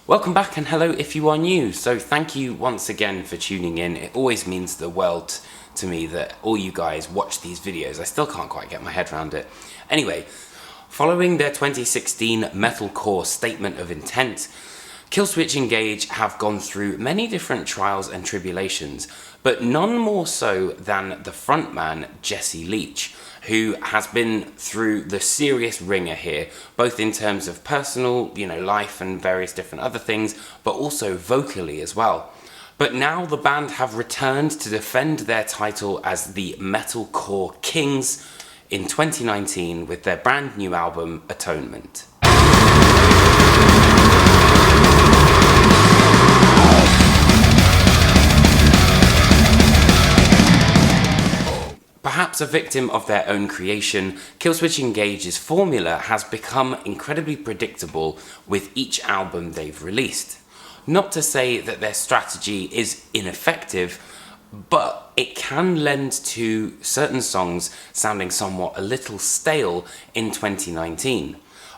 Welcome back and hello if you are new. So thank you once again for tuning in. It always means the world to me that all you guys watch these videos. I still can't quite get my head around it. Anyway, following their 2016 metalcore statement of intent, Killswitch Engage have gone through many different trials and tribulations, but none more so than the frontman Jesse Leach, who has been through the serious ringer here, both in terms of personal, life and various different other things, but also vocally as well. But now the band have returned to defend their title as the Metalcore Kings in 2019 with their brand new album, Atonement. Perhaps a victim of their own creation, Killswitch Engage's formula has become incredibly predictable with each album they've released. Not to say that their strategy is ineffective, but it can lend to certain songs sounding somewhat a little stale in 2019.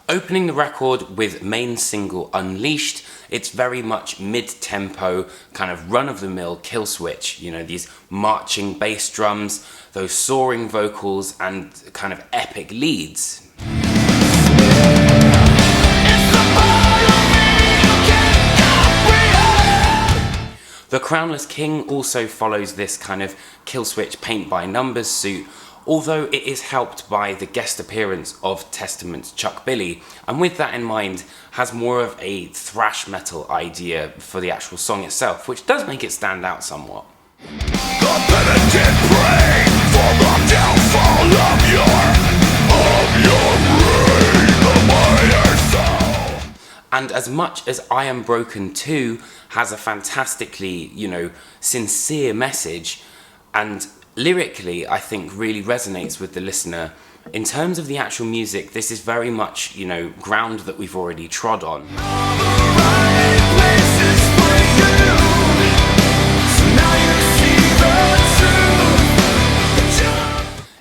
Opening the record with main single Unleashed, it's very much mid-tempo, kind of run-of-the-mill Killswitch, these marching bass drums, those soaring vocals and kind of epic leads. The Crownless King also follows this kind of Killswitch paint-by-numbers suit, although it is helped by the guest appearance of Testament's Chuck Billy, and with that in mind, has more of a thrash metal idea for the actual song itself, which does make it stand out somewhat. And as much as I Am Broken 2 has a fantastically, sincere message, and lyrically, I think really resonates with the listener. In terms of the actual music, this is very much, ground that we've already trod on.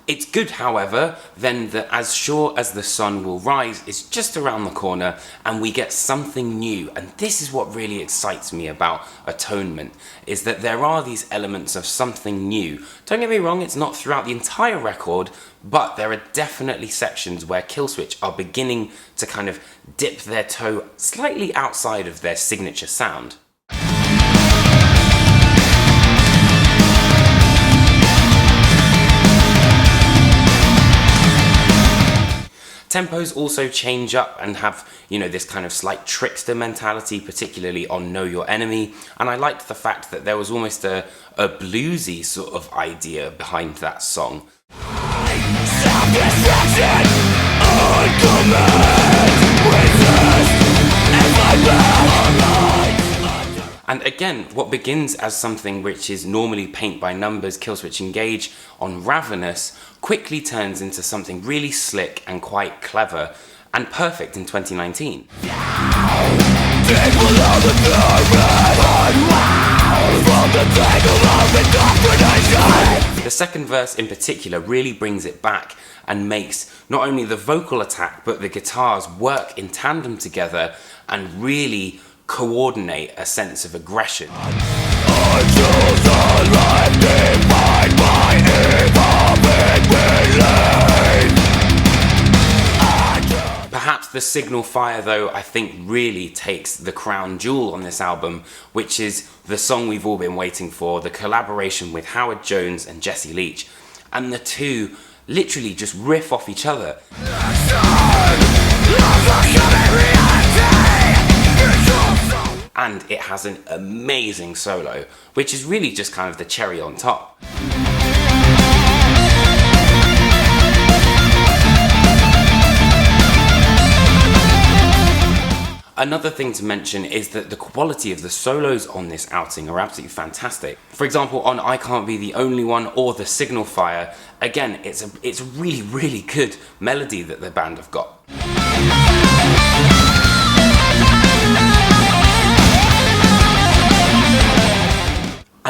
It's good, however, then that As Sure As the Sun Will Rise is just around the corner and we get something new. And this is what really excites me about Atonement, is that there are these elements of something new. Don't get me wrong, it's not throughout the entire record, but there are definitely sections where Killswitch are beginning to kind of dip their toe slightly outside of their signature sound. Tempos also change up and have, this kind of slight trickster mentality, particularly on Know Your Enemy, and I liked the fact that there was almost a bluesy sort of idea behind that song. And again, what begins as something which is normally paint-by-numbers Killswitch Engage on Ravenous quickly turns into something really slick and quite clever and perfect in 2019. The second verse in particular really brings it back and makes not only the vocal attack but the guitars work in tandem together and really coordinate a sense of aggression. Perhaps the signal fire, though, I think really takes the crown jewel on this album, which is the song we've all been waiting for, the collaboration with Howard Jones and Jesse Leach, and the two literally just riff off each other. And it has an amazing solo, which is really just kind of the cherry on top. Another thing to mention is that the quality of the solos on this outing are absolutely fantastic. For example, on I Can't Be the Only One or The Signal Fire, again, it's a really, really good melody that the band have got.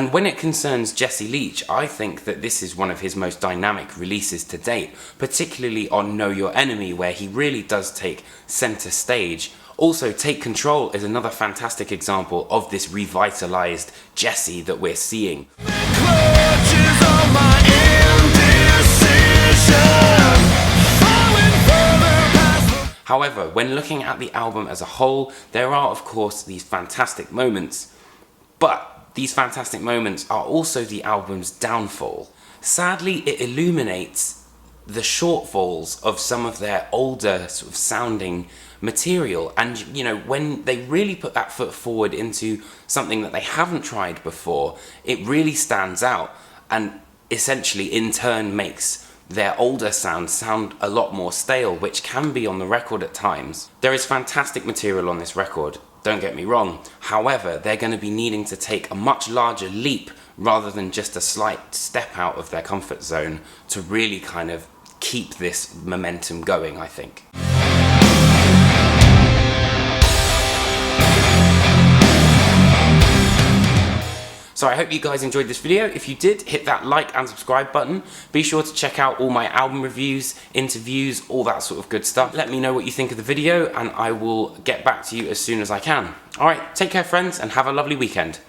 And when it concerns Jesse Leach, I think that this is one of his most dynamic releases to date, particularly on Know Your Enemy, where he really does take center stage. Also, Take Control is another fantastic example of this revitalized Jesse that we're seeing. However, when looking at the album as a whole, there are of course these fantastic moments, but these fantastic moments are also the album's downfall. Sadly, it illuminates the shortfalls of some of their older sort of sounding material, and you know, when they really put that foot forward into something that they haven't tried before, it really stands out and essentially in turn makes their older sound a lot more stale, which can be on the record at times. There is fantastic material on this record, don't get me wrong. However, they're going to be needing to take a much larger leap rather than just a slight step out of their comfort zone to really kind of keep this momentum going, I think. So I hope you guys enjoyed this video. If you did, hit that like and subscribe button. Be sure to check out all my album reviews, interviews, all that sort of good stuff. Let me know what you think of the video and I will get back to you as soon as I can. Alright, take care friends and have a lovely weekend.